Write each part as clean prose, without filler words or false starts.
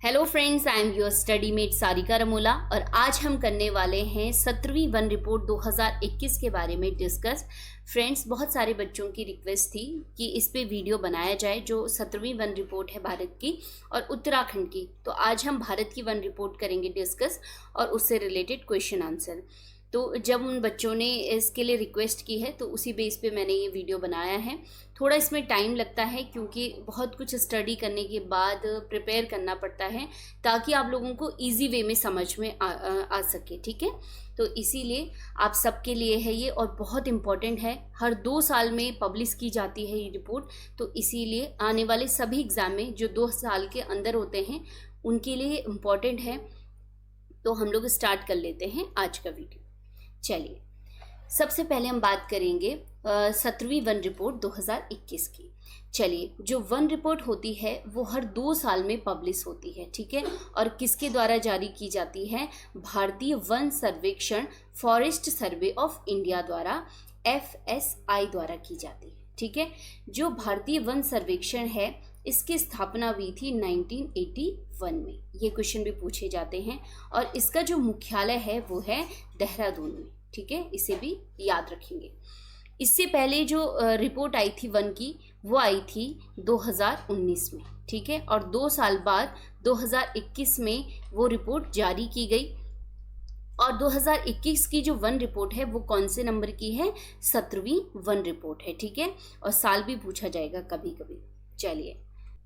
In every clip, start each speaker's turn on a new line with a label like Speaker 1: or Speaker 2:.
Speaker 1: Hello friends, I am your study mate Sarika Ramola और आज हम करने वाले हैं 17वीं वन रिपोर्ट 2021 के बारे में डिस्कस। फ्रेंड्स, बहुत सारे बच्चों की रिक्वेस्ट थी कि इस पे वीडियो बनाया जाए जो 17वीं वन रिपोर्ट है भारत की और उत्तराखंड की। तो आज हम भारत की वन रिपोर्ट करेंगे डिस्कस और उससे रिलेटेड क्वेश्चन आंसर। तो जब उन बच्चों ने इसके लिए रिक्वेस्ट की है तो उसी बेस पे मैंने ये वीडियो बनाया है। थोड़ा इसमें टाइम लगता है क्योंकि बहुत कुछ स्टडी करने के बाद प्रिपेयर करना पड़ता है ताकि आप लोगों को इजी वे में समझ में आ सके। ठीक है, तो इसीलिए आप सबके लिए है ये और बहुत इम्पॉर्टेंट है। हर 2 साल में पब्लिश की जाती है ये रिपोर्ट, तो इसीलिए आने वाले सभी एग्ज़ाम में जो 2 साल के अंदर होते हैं उनके लिए इम्पॉर्टेंट है। तो हम लोग स्टार्ट कर लेते हैं आज का वीडियो। चलिए, सबसे पहले हम बात करेंगे 17वीं वन रिपोर्ट 2021 की। चलिए, जो वन रिपोर्ट होती है वो हर 2 साल में पब्लिश होती है। ठीक है, और किसके द्वारा जारी की जाती है? भारतीय वन सर्वेक्षण फॉरेस्ट सर्वे ऑफ इंडिया द्वारा, FSI द्वारा की जाती है। ठीक है, जो भारतीय वन सर्वेक्षण है इसकी स्थापना हुई थी 1981 में। ये क्वेश्चन भी पूछे जाते हैं और इसका जो मुख्यालय है वो है देहरादून में। ठीक है, इसे भी याद रखेंगे। इससे पहले जो रिपोर्ट आई थी वन की वो आई थी 2019 में। ठीक है, और 2 साल बाद 2021 में वो रिपोर्ट जारी की गई और 2021 की जो वन रिपोर्ट है वो कौन से नंबर की है? 17वीं वन रिपोर्ट है। ठीक है, और साल भी पूछा जाएगा कभी कभी। चलिए,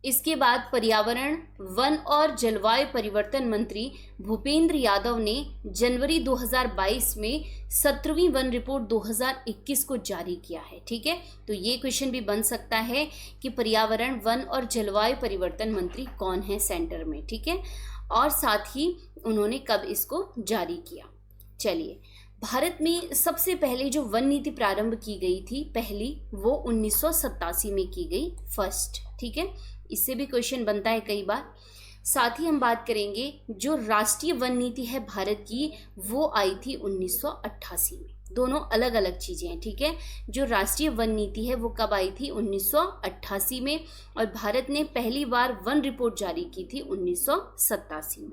Speaker 1: इसके बाद पर्यावरण, वन और जलवायु परिवर्तन मंत्री भूपेंद्र यादव ने जनवरी 2022 में 17वीं वन रिपोर्ट 2021 को जारी किया है। ठीक है, तो ये क्वेश्चन भी बन सकता है कि पर्यावरण, वन और जलवायु परिवर्तन मंत्री कौन है सेंटर में। ठीक है, और साथ ही उन्होंने कब इसको जारी किया। चलिए, भारत में सबसे पहले जो वन नीति प्रारंभ की गई थी पहली, वो 1987 में की गई, फर्स्ट। ठीक है, इससे भी क्वेश्चन बनता है कई बार। साथ ही हम बात करेंगे जो राष्ट्रीय वन नीति है भारत की वो आई थी 1988 में। दोनों अलग अलग चीज़ें हैं। ठीक है, जो राष्ट्रीय वन नीति है वो कब आई थी? 1988 में, और भारत ने पहली बार वन रिपोर्ट जारी की थी 1987 में।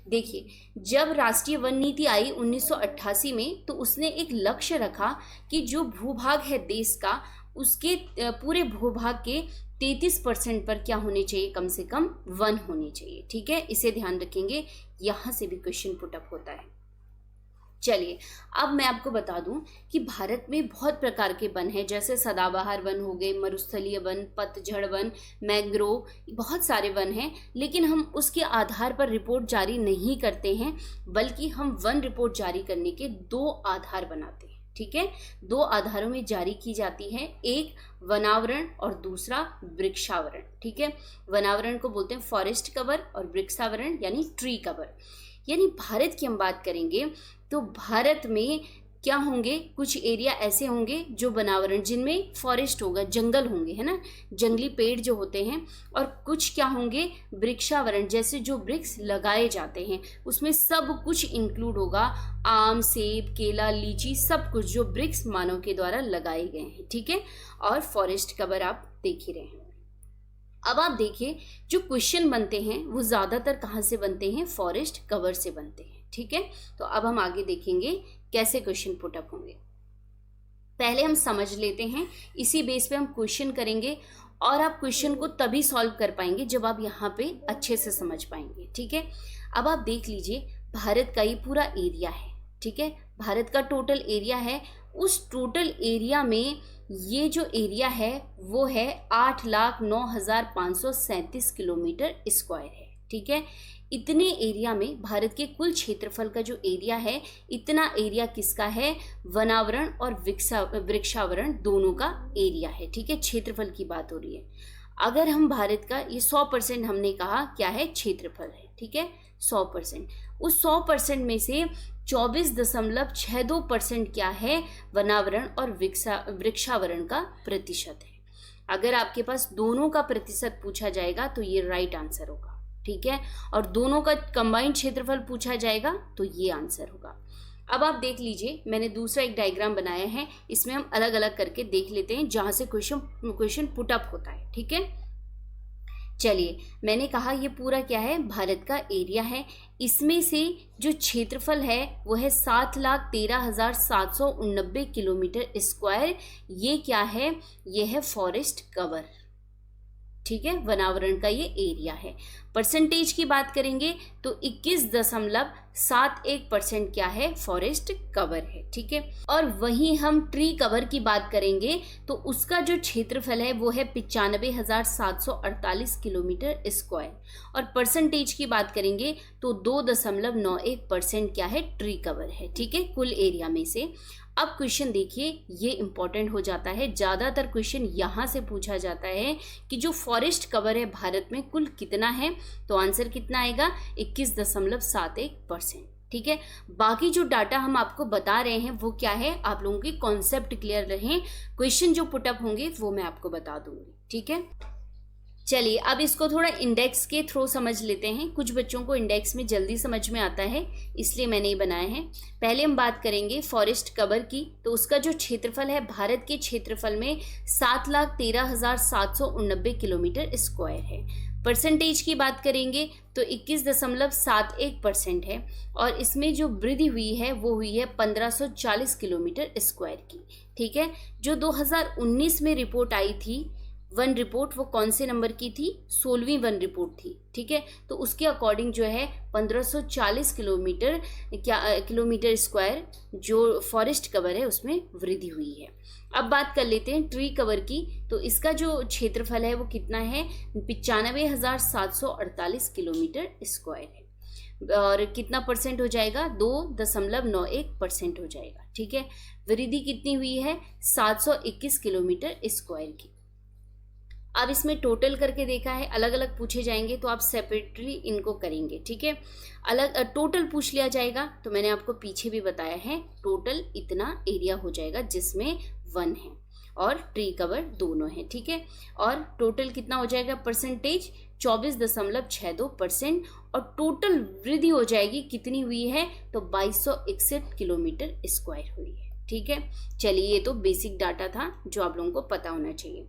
Speaker 1: देखिए, जब राष्ट्रीय वन नीति आई 1988 में तो उसने एक लक्ष्य रखा कि जो भूभाग है देश का, उसके पूरे भूभाग के 33% पर क्या होने चाहिए? कम से कम वन होने चाहिए। ठीक है, इसे ध्यान रखेंगे, यहाँ से भी क्वेश्चन पुटअप होता है। चलिए, अब मैं आपको बता दूं कि भारत में बहुत प्रकार के वन हैं, जैसे सदाबहार वन हो गए, मरुस्थलीय वन, पतझड़ वन, मैंग्रोव, बहुत सारे वन हैं। लेकिन हम उसके आधार पर रिपोर्ट जारी नहीं करते हैं, बल्कि हम वन रिपोर्ट जारी करने के 2 आधार बनाते हैं। ठीक है, 2 आधारों में जारी की जाती है, एक वनावरण और दूसरा वृक्षावरण। ठीक है, वनावरण को बोलते हैं फॉरेस्ट कवर और वृक्षावरण यानी ट्री कवर। यानी भारत की हम बात करेंगे तो भारत में क्या होंगे? कुछ एरिया ऐसे होंगे जो वनावरण, जिनमें फॉरेस्ट होगा, जंगल होंगे, है ना, जंगली पेड़ जो होते हैं। और कुछ क्या होंगे? वृक्षावरण, जैसे जो वृक्ष लगाए जाते हैं उसमें सब कुछ इंक्लूड होगा, आम, सेब, केला, लीची, सब कुछ जो वृक्ष मानव के द्वारा लगाए गए हैं। ठीक है, और फॉरेस्ट कवर आप देख ही रहे हैं। अब आप देखिए, जो क्वेश्चन बनते हैं वो ज़्यादातर कहाँ से बनते हैं? फॉरेस्ट कवर से बनते हैं। ठीक है, तो अब हम आगे देखेंगे कैसे क्वेश्चन पुटअप होंगे। पहले हम समझ लेते हैं, इसी बेस पे हम क्वेश्चन करेंगे और आप क्वेश्चन को तभी सॉल्व कर पाएंगे जब आप यहाँ पे अच्छे से समझ पाएंगे। ठीक है, अब आप देख लीजिए, भारत का ये पूरा एरिया है। ठीक है, भारत का टोटल एरिया है, उस टोटल एरिया में ये जो एरिया है वो है 8,09,537 किलोमीटर स्क्वायर है। ठीक है, इतने एरिया में भारत के कुल क्षेत्रफल का जो एरिया है, इतना एरिया किसका है? वनावरण और वृक्षावरण दोनों का एरिया है। ठीक है, क्षेत्रफल की बात हो रही है। अगर हम भारत का ये 100% हमने कहा क्या है? क्षेत्रफल है। ठीक है, 100%, उस 100% में से 24.62% क्या है? वनावरण और वृक्षावरण का प्रतिशत है। अगर आपके पास दोनों का प्रतिशत पूछा जाएगा तो ये राइट आंसर होगा। ठीक है, और दोनों का कंबाइंड क्षेत्रफल पूछा जाएगा तो ये आंसर होगा। अब आप देख लीजिए, मैंने दूसरा एक डायग्राम बनाया है, इसमें हम अलग अलग करके देख लेते हैं जहां से क्वेश्चन पुटअप होता है। ठीक है, चलिए, मैंने कहा ये पूरा क्या है, भारत का एरिया है। इसमें से जो क्षेत्रफल है वो है 7,13,789 किलोमीटर स्क्वायर। ये क्या है, ये है फॉरेस्ट कवर, ठीक है, वनावरण का ये एरिया है। परसेंटेज की बात करेंगे तो 21.71% क्या है, फॉरेस्ट कवर है, ठीक है। और वहीं हम ट्री कवर की बात करेंगे तो उसका जो क्षेत्रफल है वो है 95,748 किलोमीटर स्क्वायर। और परसेंटेज की बात करेंगे तो 2.91% क्या है, ट्री कवर है, ठीक है, कुल एरिया में से। अब क्वेश्चन देखिए, ये इंपॉर्टेंट हो जाता है। ज़्यादातर क्वेश्चन यहाँ से पूछा जाता है कि जो फॉरेस्ट कवर है भारत में कुल कितना है, तो आंसर कितना आएगा, 21.71%, ठीक है। बाकी जो डाटा हम आपको बता रहे हैं वो क्या है, आप लोगों के कॉन्सेप्ट क्लियर रहें, क्वेश्चन जो पुटअप होंगे वो मैं आपको बता दूंगी, ठीक है। चलिए, अब इसको थोड़ा इंडेक्स के थ्रू समझ लेते हैं। कुछ बच्चों को इंडेक्स में जल्दी समझ में आता है, इसलिए मैंने ये बनाए हैं। पहले हम बात करेंगे फॉरेस्ट कवर की, तो उसका जो क्षेत्रफल है भारत के क्षेत्रफल में 7,13,789 किलोमीटर स्क्वायर है। परसेंटेज की बात करेंगे तो 21.71% है। और इसमें जो वृद्धि हुई है वो हुई है 1540 किलोमीटर स्क्वायर की, ठीक है। जो 2019 में रिपोर्ट आई थी वन रिपोर्ट, वो कौन से नंबर की थी, 16वीं वन रिपोर्ट थी, ठीक है। तो उसके अकॉर्डिंग जो है 1540 किलोमीटर स्क्वायर जो फॉरेस्ट कवर है उसमें वृद्धि हुई है। अब बात कर लेते हैं ट्री कवर की, तो इसका जो क्षेत्रफल है वो कितना है, 95,748 किलोमीटर स्क्वायर है। और कितना परसेंट हो जाएगा, 2.91% हो जाएगा, ठीक है। वृद्धि कितनी हुई है, 721 किलोमीटर स्क्वायर की। अब इसमें टोटल करके देखा है, अलग अलग पूछे जाएंगे तो आप सेपरेटली इनको करेंगे, ठीक है। अलग टोटल पूछ लिया जाएगा तो मैंने आपको पीछे भी बताया है, टोटल इतना एरिया हो जाएगा जिसमें वन है और ट्री कवर दोनों है, ठीक है। और टोटल कितना हो जाएगा, परसेंटेज 24.62%। और टोटल वृद्धि हो जाएगी, कितनी हुई है, तो 2261 किलोमीटर स्क्वायर हुई है, ठीक है। चलिए, ये तो बेसिक डाटा था जो आप लोगों को पता होना चाहिए।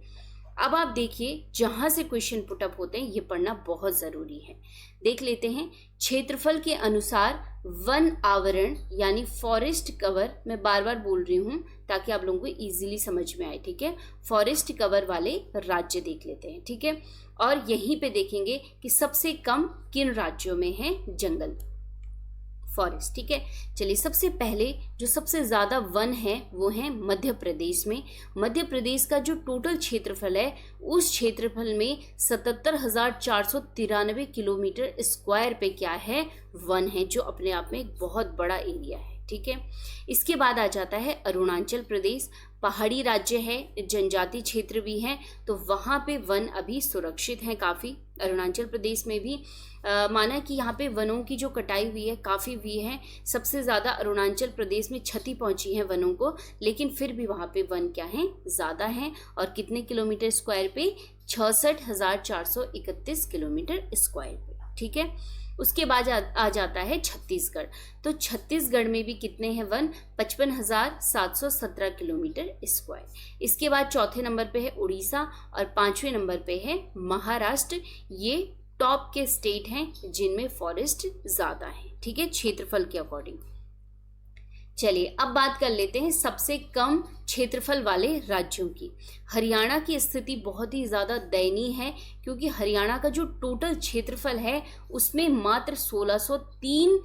Speaker 1: अब आप देखिए, जहां से क्वेश्चन पुटअप होते हैं ये पढ़ना बहुत ज़रूरी है। देख लेते हैं, क्षेत्रफल के अनुसार वन आवरण यानी फॉरेस्ट कवर, मैं बार बार बोल रही हूँ ताकि आप लोगों को इजीली समझ में आए, ठीक है। फॉरेस्ट कवर वाले राज्य देख लेते हैं, ठीक है। और यहीं पे देखेंगे कि सबसे कम किन राज्यों में है जंगल, फॉरेस्ट, ठीक है। चलिए, सबसे पहले जो सबसे ज़्यादा वन है वो है मध्य प्रदेश में। मध्य प्रदेश का जो टोटल क्षेत्रफल है उस क्षेत्रफल में 77,493 किलोमीटर स्क्वायर पे क्या है, वन है, जो अपने आप में एक बहुत बड़ा एरिया है, ठीक है। इसके बाद आ जाता है अरुणाचल प्रदेश, पहाड़ी राज्य है, जनजाति क्षेत्र भी है, तो वहाँ पे वन अभी सुरक्षित हैं काफ़ी। अरुणाचल प्रदेश में भी माना कि यहाँ पे वनों की जो कटाई हुई है काफ़ी हुई है, सबसे ज़्यादा अरुणाचल प्रदेश में क्षति पहुँची है वनों को, लेकिन फिर भी वहाँ पे वन क्या है, ज़्यादा हैं। और कितने किलोमीटर स्क्वायर पे, 66,431 किलोमीटर स्क्वायर पे, ठीक है। उसके बाद आ जाता है छत्तीसगढ़, तो छत्तीसगढ़ में भी कितने हैं वन, 55,717 किलोमीटर स्क्वायर। इसके बाद चौथे नंबर पे है उड़ीसा और पांचवें नंबर पे है महाराष्ट्र। ये टॉप के स्टेट हैं जिनमें फॉरेस्ट ज़्यादा है, ठीक है, क्षेत्रफल के अकॉर्डिंग। चलिए, अब बात कर लेते हैं सबसे कम क्षेत्रफल वाले राज्यों की। हरियाणा की स्थिति बहुत ही ज़्यादा दयनीय है, क्योंकि हरियाणा का जो टोटल क्षेत्रफल है उसमें मात्र 1603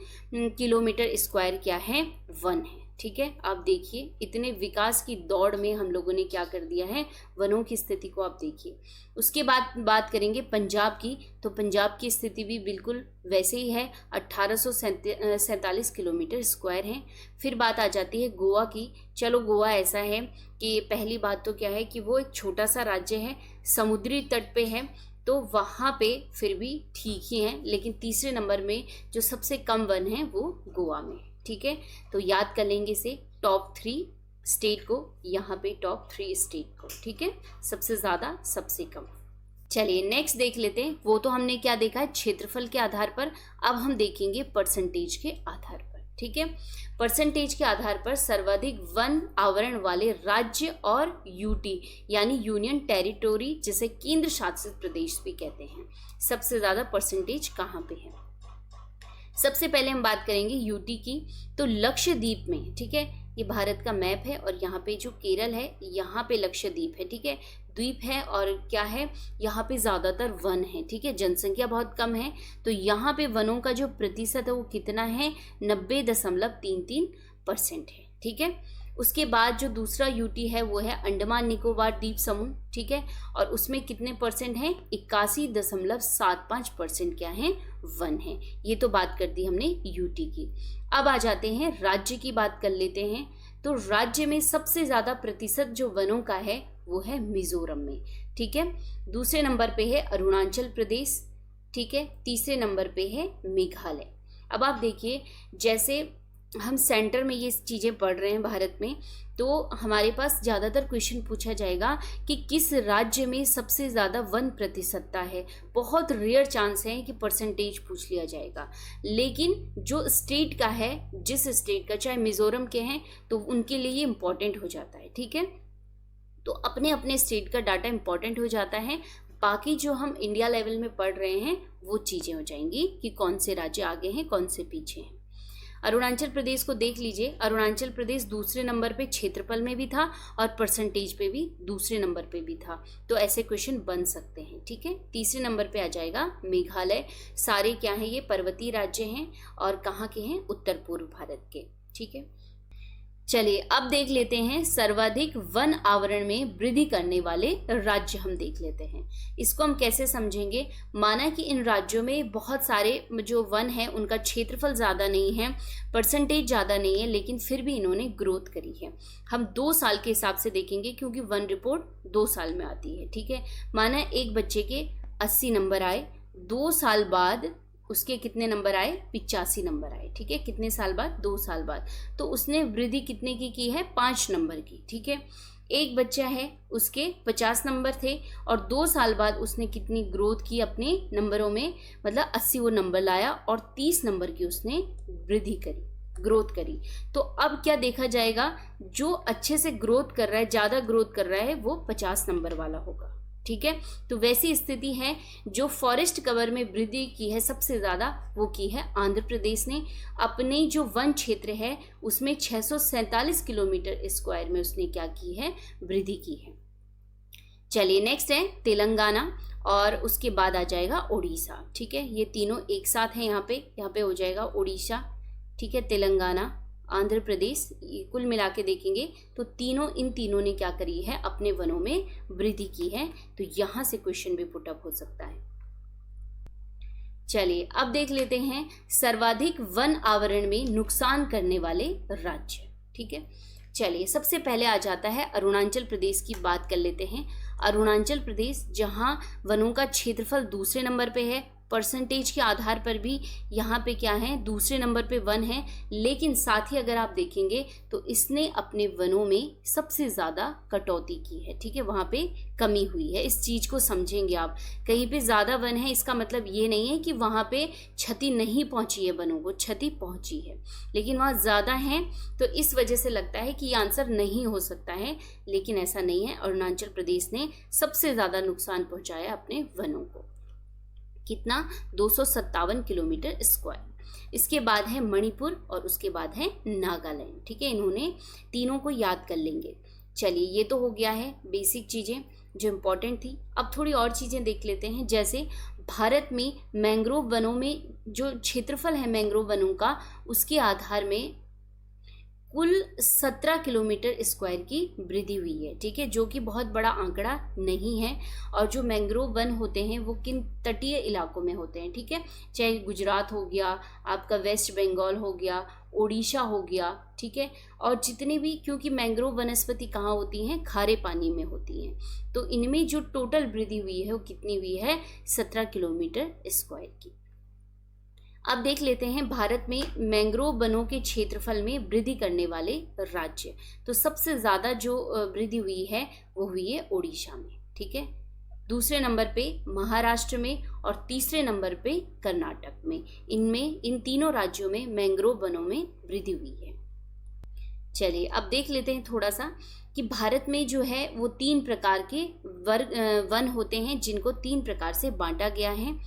Speaker 1: किलोमीटर स्क्वायर क्या है, वन है, ठीक है। आप देखिए, इतने विकास की दौड़ में हम लोगों ने क्या कर दिया है, वनों की स्थिति को आप देखिए। उसके बाद बात करेंगे पंजाब की, तो पंजाब की स्थिति भी बिल्कुल वैसे ही है, 1847 किलोमीटर स्क्वायर है। फिर बात आ जाती है गोवा की। चलो, गोवा ऐसा है कि पहली बात तो क्या है कि वो एक छोटा सा राज्य है, समुद्री तट पे है, तो वहाँ पे फिर भी ठीक ही है। लेकिन तीसरे नंबर में जो सबसे कम वन है वो गोवा में, ठीक है। तो याद कर लेंगे इसे, टॉप 3 स्टेट को, यहाँ पे टॉप 3 स्टेट को, ठीक है, सबसे ज़्यादा सबसे कम। चलिए, नेक्स्ट देख लेते हैं। वो तो हमने क्या देखा है, क्षेत्रफल के आधार पर। अब हम देखेंगे परसेंटेज के आधार पर, ठीक है। परसेंटेज के आधार पर सर्वाधिक वन आवरण वाले राज्य और यूटी यानी यूनियन टेरिटोरी, जिसे केंद्र शासित प्रदेश भी कहते हैं, सबसे ज्यादा परसेंटेज कहाँ पे है। सबसे पहले हम बात करेंगे यूटी की। तो लक्षद्वीप में, ठीक है, ये भारत का मैप है और यहाँ पे जो केरल है यहाँ पे लक्षद्वीप है, ठीक है, द्वीप है और क्या है, यहाँ पे ज़्यादातर वन है, ठीक है, जनसंख्या बहुत कम है। तो यहाँ पे वनों का जो प्रतिशत है वो कितना है, 90.33% है, ठीक है। उसके बाद जो दूसरा यूटी है वो है अंडमान निकोबार द्वीप समूह, ठीक है, और उसमें कितने परसेंट हैं, 81.75% क्या है, वन है। ये तो बात कर दी हमने यूटी की। अब आ जाते हैं राज्य की बात कर लेते हैं। तो राज्य में सबसे ज़्यादा प्रतिशत जो वनों का है वो है मिजोरम में, ठीक है। दूसरे नंबर पे है अरुणाचल प्रदेश, ठीक है। तीसरे नंबर पे है मेघालय। अब आप देखिए, जैसे हम सेंटर में ये चीज़ें पढ़ रहे हैं भारत में, तो हमारे पास ज़्यादातर क्वेश्चन पूछा जाएगा कि किस राज्य में सबसे ज़्यादा वन प्रतिशतता है। बहुत रेयर चांस है कि परसेंटेज पूछ लिया जाएगा, लेकिन जो स्टेट का है, जिस स्टेट का, चाहे मिजोरम के हैं तो उनके लिए ये इम्पॉर्टेंट हो जाता है, ठीक है। तो अपने अपने स्टेट का डाटा इम्पॉर्टेंट हो जाता है, बाकी जो हम इंडिया लेवल में पढ़ रहे हैं वो चीज़ें हो जाएंगी कि कौन से राज्य आगे हैं, कौन से पीछे हैं। अरुणाचल प्रदेश को देख लीजिए। अरुणाचल प्रदेश दूसरे नंबर पे क्षेत्रफल में भी था और परसेंटेज पे भी दूसरे नंबर पे भी था, तो ऐसे क्वेश्चन बन सकते हैं, ठीक है। तीसरे नंबर पे आ जाएगा मेघालय। सारे क्या हैं, ये पर्वतीय राज्य हैं और कहाँ के हैं, उत्तर पूर्व भारत के, ठीक है। चलिए अब देख लेते हैं सर्वाधिक वन आवरण में वृद्धि करने वाले राज्य हम देख लेते हैं। इसको हम कैसे समझेंगे, माना कि इन राज्यों में बहुत सारे जो वन है उनका क्षेत्रफल ज़्यादा नहीं है, परसेंटेज ज़्यादा नहीं है, लेकिन फिर भी इन्होंने ग्रोथ करी है। हम 2 साल के हिसाब से देखेंगे क्योंकि वन रिपोर्ट 2 साल में आती है, ठीक है। माना एक बच्चे के 80 नंबर आए, 2 साल बाद उसके कितने नंबर आए, 85 नंबर आए, ठीक है। कितने साल बाद, 2 साल बाद। तो उसने वृद्धि कितने की है, 5 नंबर की, ठीक है। एक बच्चा है, उसके 50 नंबर थे और 2 साल बाद उसने कितनी ग्रोथ की अपने नंबरों में, मतलब 80 वो नंबर लाया और 30 नंबर की उसने वृद्धि करी, ग्रोथ करी। तो अब क्या देखा जाएगा, जो अच्छे से ग्रोथ कर रहा है, ज़्यादा ग्रोथ कर रहा है, वो 50 नंबर वाला होगा, ठीक है। तो वैसी स्थिति है, जो फॉरेस्ट कवर में वृद्धि की है सबसे ज़्यादा, वो की है आंध्र प्रदेश ने। अपने जो वन क्षेत्र है उसमें 647 किलोमीटर स्क्वायर में उसने क्या की है, वृद्धि की है। चलिए नेक्स्ट है तेलंगाना और उसके बाद आ जाएगा उड़ीसा, ठीक है। ये तीनों एक साथ हैं यहाँ पे हो जाएगा उड़ीसा, ठीक है, तेलंगाना, आंध्र प्रदेश। कुल मिला के देखेंगे तो इन तीनों ने क्या करी है, अपने वनों में वृद्धि की है। तो यहाँ से क्वेश्चन भी पुटअप हो सकता है। चलिए अब देख लेते हैं सर्वाधिक वन आवरण में नुकसान करने वाले राज्य, ठीक है। चलिए सबसे पहले आ जाता है अरुणाचल प्रदेश की बात कर लेते हैं। अरुणाचल प्रदेश जहाँ वनों का क्षेत्रफल दूसरे नंबर पे है, परसेंटेज के आधार पर भी यहाँ पे क्या है, दूसरे नंबर पे वन है, लेकिन साथ ही अगर आप देखेंगे तो इसने अपने वनों में सबसे ज़्यादा कटौती की है, ठीक है, वहाँ पे कमी हुई है। इस चीज़ को समझेंगे आप, कहीं पे ज़्यादा वन है इसका मतलब ये नहीं है कि वहाँ पे क्षति नहीं पहुँची है, वनों को क्षति पहुँची है, लेकिन वहाँ ज़्यादा हैं, तो इस वजह से लगता है कि ये आंसर नहीं हो सकता है, लेकिन ऐसा नहीं है। अरुणाचल प्रदेश ने सबसे ज़्यादा नुकसान पहुँचाया अपने वनों को। कितना, 257 किलोमीटर स्क्वायर। इसके बाद है मणिपुर और उसके बाद है नागालैंड, ठीक है। इन्होंने तीनों को याद कर लेंगे। चलिए ये तो हो गया है बेसिक चीज़ें जो इम्पोर्टेंट थी। अब थोड़ी और चीज़ें देख लेते हैं, जैसे भारत में मैंग्रोव वनों में जो क्षेत्रफल है मैंग्रोव वनों का, उसके आधार में कुल 17 किलोमीटर स्क्वायर की वृद्धि हुई है, ठीक है, जो कि बहुत बड़ा आंकड़ा नहीं है। और जो मैंग्रोव वन होते हैं वो किन तटीय इलाकों में होते हैं, ठीक है, चाहे गुजरात हो गया, आपका वेस्ट बंगाल हो गया, ओडिशा हो गया, ठीक है। और जितने भी, क्योंकि मैंग्रोव वनस्पति कहाँ होती हैं, खारे पानी में होती हैं, तो इनमें जो टोटल वृद्धि हुई है वो कितनी हुई है, 17 किलोमीटर स्क्वायर की। अब देख लेते हैं भारत में मैंग्रोव वनों के क्षेत्रफल में वृद्धि करने वाले राज्य। तो सबसे ज़्यादा जो वृद्धि हुई है वो हुई है ओडिशा में, ठीक है, दूसरे नंबर पे महाराष्ट्र में और तीसरे नंबर पे कर्नाटक में। इन तीनों राज्यों में मैंग्रोव वनों में वृद्धि हुई है। चलिए अब देख लेते हैं थोड़ा सा कि भारत में जो है वो 3 प्रकार के वन होते हैं, जिनको 3 प्रकार से बांटा गया है।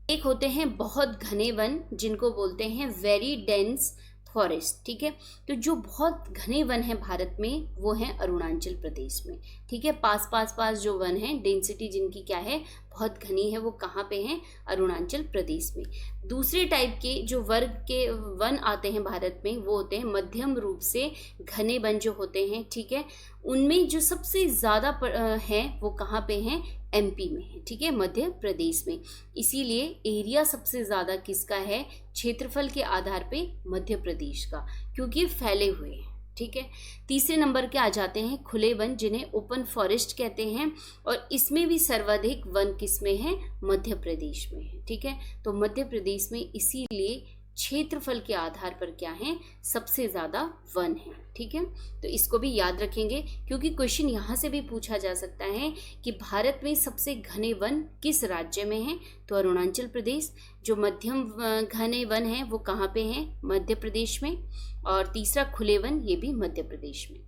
Speaker 1: एक होते हैं बहुत घने वन, जिनको बोलते हैं वेरी डेंस फॉरेस्ट, ठीक है। तो जो बहुत घने वन हैं भारत में वो हैं अरुणाचल प्रदेश में, ठीक है। पास जो वन हैं, डेंसिटी जिनकी क्या है, बहुत घनी है, वो कहाँ पे हैं, अरुणाचल प्रदेश में। दूसरे टाइप के जो वर्ग के वन आते हैं भारत में वो होते हैं मध्यम रूप से घने वन जो होते हैं, ठीक है। उनमें जो सबसे ज़्यादा हैं वो कहाँ पे हैं, एमपी में है, ठीक है, मध्य प्रदेश में। इसीलिए एरिया सबसे ज़्यादा किसका है, क्षेत्रफल के आधार पे मध्य प्रदेश का, क्योंकि फैले हुए हैं, ठीक है। तीसरे नंबर के आ जाते हैं खुले वन, जिन्हें ओपन फॉरेस्ट कहते हैं, और इसमें भी सर्वाधिक वन किसमें है, मध्य प्रदेश में है, ठीक है। तो मध्य प्रदेश में इसीलिए क्षेत्रफल के आधार पर क्या है, सबसे ज़्यादा वन है, ठीक है। तो इसको भी याद रखेंगे, क्योंकि क्वेश्चन यहाँ से भी पूछा जा सकता है कि भारत में सबसे घने वन किस राज्य में हैं, तो अरुणाचल प्रदेश। जो मध्यम घने वन हैं वो कहाँ पे हैं, मध्य प्रदेश में, और तीसरा खुले वन, ये भी मध्य प्रदेश में।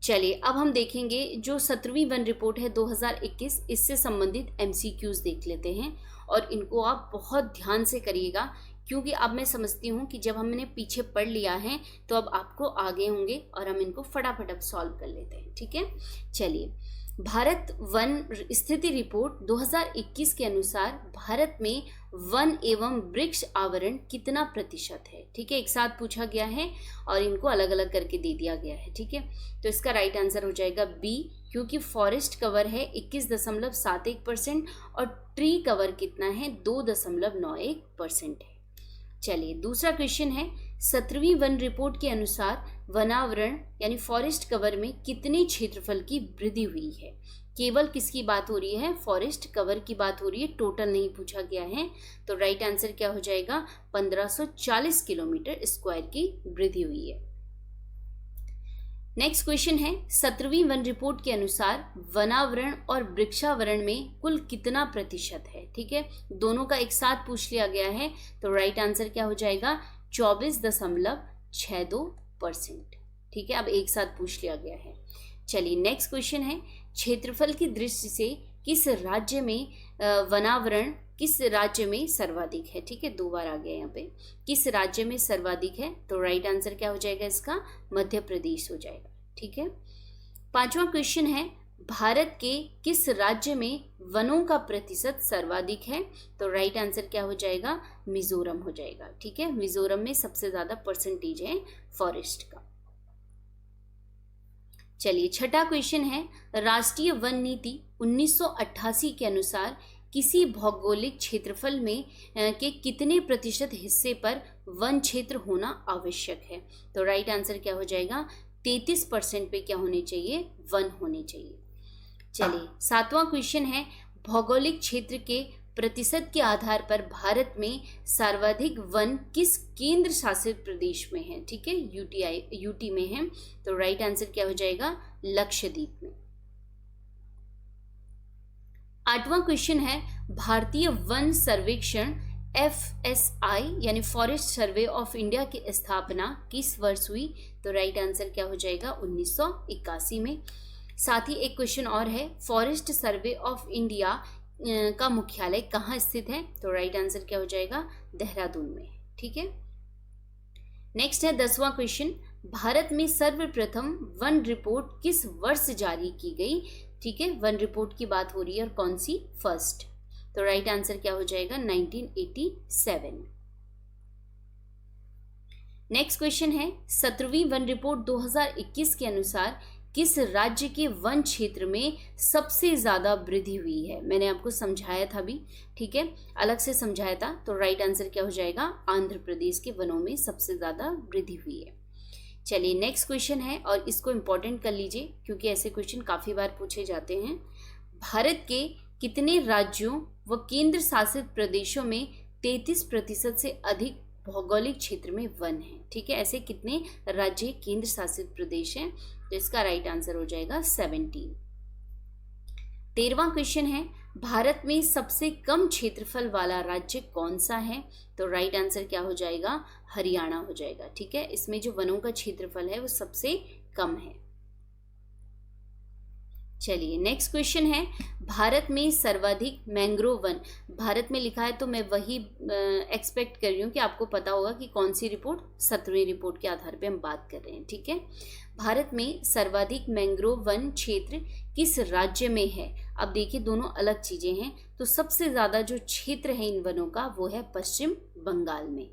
Speaker 1: चलिए अब हम देखेंगे जो 17वीं वन रिपोर्ट है 2021, इससे संबंधित MCQs देख लेते हैं, और इनको आप बहुत ध्यान से करिएगा, क्योंकि अब मैं समझती हूँ कि जब हमने पीछे पढ़ लिया है तो अब आपको आगे होंगे, और हम इनको फटाफट अब सॉल्व कर लेते हैं, ठीक है। चलिए, भारत वन स्थिति रिपोर्ट 2021 के अनुसार भारत में वन एवं वृक्ष आवरण कितना प्रतिशत है, ठीक है। एक साथ पूछा गया है और इनको अलग अलग करके दे दिया गया है, ठीक है। तो इसका राइट आंसर हो जाएगा बी, क्योंकि फॉरेस्ट कवर है 21.71% और ट्री कवर कितना है, 2.91% है। चलिए दूसरा क्वेश्चन है, 17वीं वन रिपोर्ट के अनुसार वनावरण यानी फॉरेस्ट कवर में कितने क्षेत्रफल की वृद्धि हुई है। केवल किसकी बात हो रही है, फॉरेस्ट कवर की बात हो रही है, टोटल नहीं पूछा गया है। तो राइट आंसर क्या हो जाएगा, 1540 किलोमीटर स्क्वायर की वृद्धि हुई है। नेक्स्ट क्वेश्चन है, 17वीं वन रिपोर्ट के अनुसार वनावरण और वृक्षावरण में कुल कितना प्रतिशत है, ठीक है। दोनों का एक साथ पूछ लिया गया है, तो राइट आंसर क्या हो जाएगा, 24.62%, ठीक है। अब एक साथ पूछ लिया गया है। चलिए नेक्स्ट क्वेश्चन है, क्षेत्रफल की दृष्टि से किस राज्य में वनावरण किस राज्य में सर्वाधिक है, ठीक है। 2 बार आ गया यहाँ पे, किस राज्य में सर्वाधिक है, तो राइट आंसर क्या हो जाएगा इसका, मध्य प्रदेश हो जाएगा, ठीक है। 5वां क्वेश्चन है, भारत के किस राज्य में वनों का प्रतिशत सर्वाधिक है, तो राइट आंसर क्या हो जाएगा, मिजोरम हो जाएगा, ठीक है। मिजोरम में सबसे ज्यादा परसेंटेज है फॉरेस्ट का। चलिए 6ठा क्वेश्चन है, राष्ट्रीय वन नीति 1988 के अनुसार किसी भौगोलिक क्षेत्रफल में के कितने प्रतिशत हिस्से पर वन क्षेत्र होना आवश्यक है, तो राइट आंसर क्या हो जाएगा, 33% पे क्या होने चाहिए, वन होने चाहिए। चलिए 7वां क्वेश्चन है, भौगोलिक क्षेत्र के प्रतिशत के आधार पर भारत में सर्वाधिक वन किस केंद्र शासित प्रदेश में है, ठीक है, यूटी में है, तो राइट आंसर क्या हो जाएगा, लक्षद्वीप में। 8वां क्वेश्चन है, भारतीय वन सर्वेक्षण FSI यानी फॉरेस्ट सर्वे ऑफ इंडिया की स्थापना किस वर्ष हुई, तो राइट आंसर क्या हो जाएगा, 1981 में। साथ ही एक क्वेश्चन और है, फॉरेस्ट सर्वे ऑफ इंडिया का मुख्यालय कहाँ स्थित है, तो राइट आंसर क्या हो जाएगा, देहरादून में, ठीक है। नेक्स्ट है 10वां क्वेश्चन, भारत में सर्वप्रथम वन रिपोर्ट किस वर्ष जारी की गई, ठीक है। वन रिपोर्ट की बात हो रही है और कौन सी, फर्स्ट, तो राइट आंसर क्या हो जाएगा, 1987। नेक्स्ट क्वेश्चन है, 17वीं वन रिपोर्ट 2021 के अनुसार किस राज्य के वन क्षेत्र में सबसे ज्यादा वृद्धि हुई है। मैंने आपको समझाया था अभी, ठीक है, अलग से समझाया था, तो राइट आंसर क्या हो जाएगा, आंध्र प्रदेश के वनों में सबसे ज्यादा वृद्धि हुई है। चलिए नेक्स्ट क्वेश्चन है, और इसको इंपॉर्टेंट कर लीजिए क्योंकि ऐसे क्वेश्चन काफी बार पूछे जाते हैं। भारत के कितने राज्यों व केंद्र शासित प्रदेशों में 33% से अधिक भौगोलिक क्षेत्र में वन है, ठीक है। ऐसे कितने राज्य केंद्र शासित प्रदेश हैं, तो इसका राइट आंसर हो जाएगा 17। 13वां क्वेश्चन है, भारत में सबसे कम क्षेत्रफल वाला राज्य कौन सा है? तो राइट आंसर क्या हो जाएगा? हरियाणा हो जाएगा। ठीक है, इसमें जो वनों का क्षेत्रफल है वो सबसे कम है। चलिए नेक्स्ट क्वेश्चन है, भारत में सर्वाधिक मैंग्रोव वन, भारत में लिखा है तो मैं वही एक्सपेक्ट कर रही हूँ कि आपको पता होगा कि कौन सी रिपोर्ट, 17वीं रिपोर्ट के आधार पे हम बात कर रहे हैं। ठीक है, भारत में सर्वाधिक मैंग्रोव वन क्षेत्र किस राज्य में है? अब देखिए दोनों अलग चीजें हैं। तो सबसे ज्यादा जो क्षेत्र है इन वनों का वो है पश्चिम बंगाल में।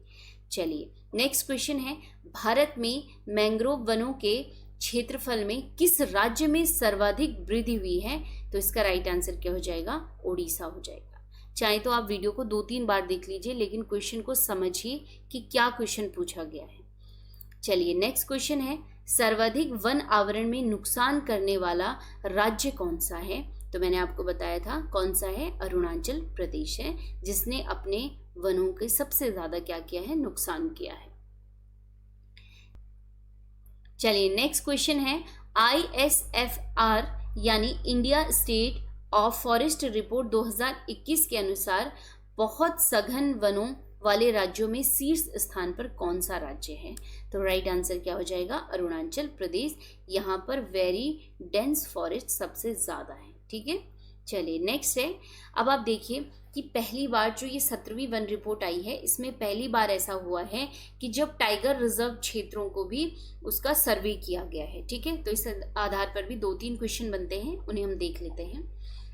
Speaker 1: चलिए नेक्स्ट क्वेश्चन है, भारत में मैंग्रोव वनों के क्षेत्रफल में किस राज्य में सर्वाधिक वृद्धि हुई है? तो इसका राइट आंसर क्या हो जाएगा? ओडिशा हो जाएगा। चाहे तो आप वीडियो को 2-3 बार देख लीजिए, लेकिन क्वेश्चन को समझिए कि क्या क्वेश्चन पूछा गया है। चलिए नेक्स्ट क्वेश्चन है, सर्वाधिक वन आवरण में नुकसान करने वाला राज्य कौन सा है? तो मैंने आपको बताया था कौन सा है, अरुणाचल प्रदेश है, जिसने अपने वनों के सबसे ज्यादा क्या किया है, नुकसान किया है। चलिए नेक्स्ट क्वेश्चन है, ISFR यानी India state of forest report 2021 के अनुसार बहुत सघन वनों वाले राज्यों में शीर्ष स्थान पर कौन सा राज्य है? तो राइट आंसर क्या हो जाएगा? अरुणाचल प्रदेश। यहाँ पर वेरी डेंस फॉरेस्ट सबसे ज्यादा है। ठीक है, चलिए नेक्स्ट है, अब आप देखिए कि पहली बार जो ये 17वीं वन रिपोर्ट आई है, इसमें पहली बार ऐसा हुआ है कि जब टाइगर रिजर्व क्षेत्रों को भी उसका सर्वे किया गया है। ठीक है, तो इस आधार पर भी 2-3 क्वेश्चन बनते हैं, उन्हें हम देख लेते हैं।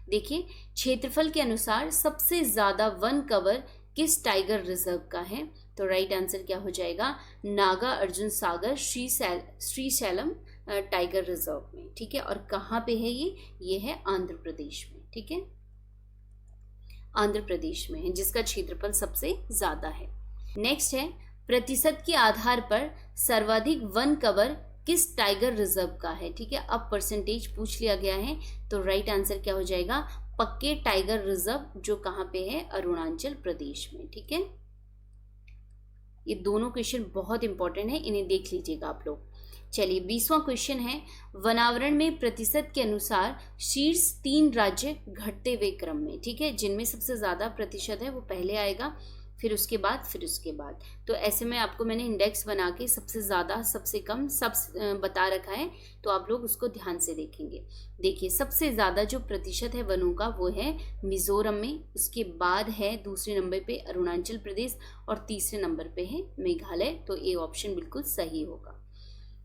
Speaker 1: देखिए, क्षेत्रफल के अनुसार सबसे ज्यादा वन कवर किस टाइगर रिजर्व का है? तो राइट आंसर क्या हो जाएगा? नागा अर्जुन सागर श्रीशैलम टाइगर रिजर्व में। ठीक है, और कहाँ पे है ये है आंध्र प्रदेश में। ठीक है, आंध्र प्रदेश में है, जिसका क्षेत्रफल सबसे ज्यादा है। नेक्स्ट है, प्रतिशत के आधार पर सर्वाधिक वन कवर किस टाइगर रिजर्व का है? ठीक है, अब परसेंटेज पूछ लिया गया है, तो राइट आंसर क्या हो जाएगा? पक्के टाइगर रिजर्व, जो कहाँ पे है? अरुणाचल प्रदेश में। ठीक है, ये दोनों क्वेश्चन बहुत इंपॉर्टेंट है, इन्हें देख लीजिएगा आप लोग। चलिए 20वां क्वेश्चन है, वनावरण में प्रतिशत के अनुसार शीर्ष 3 राज्य घटते हुए क्रम में। ठीक है, जिनमें सबसे ज्यादा प्रतिशत है वो पहले आएगा, फिर उसके बाद। तो ऐसे में आपको मैंने इंडेक्स बना के सबसे ज्यादा, सबसे कम सब बता रखा है, तो आप लोग उसको ध्यान से देखेंगे। देखिए, सबसे ज्यादा जो प्रतिशत है वनों का वो है मिजोरम में, उसके बाद है दूसरे नंबर पे अरुणाचल प्रदेश और तीसरे नंबर पे है मेघालय। तो ये ऑप्शन बिल्कुल सही होगा।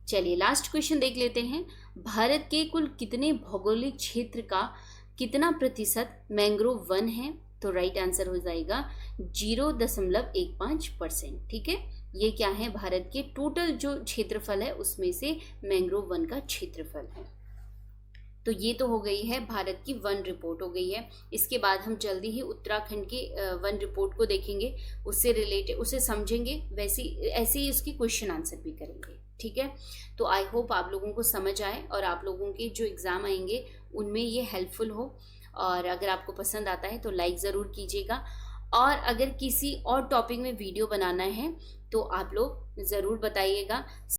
Speaker 1: चलिए लास्ट क्वेश्चन देख लेते हैं, भारत के कुल कितने भौगोलिक क्षेत्र का कितना प्रतिशत मैंग्रोव वन है? तो राइट आंसर हो जाएगा 0.15%। ठीक है, ये क्या है? भारत के टोटल जो क्षेत्रफल है उसमें से मैंग्रोव वन का क्षेत्रफल है। तो ये तो हो गई है भारत की वन रिपोर्ट हो गई है। इसके बाद हम जल्दी ही उत्तराखंड की वन रिपोर्ट को देखेंगे, उससे रिलेटेड उसे समझेंगे, ऐसे ही उसकी क्वेश्चन आंसर भी करेंगे। ठीक है, तो आई होप आप लोगों को समझ आए और आप लोगों के जो एग्ज़ाम आएंगे उनमें ये हेल्पफुल हो। और अगर आपको पसंद आता है तो लाइक ज़रूर कीजिएगा, और अगर किसी और टॉपिक में वीडियो बनाना है तो आप लोग ज़रूर बताइएगा।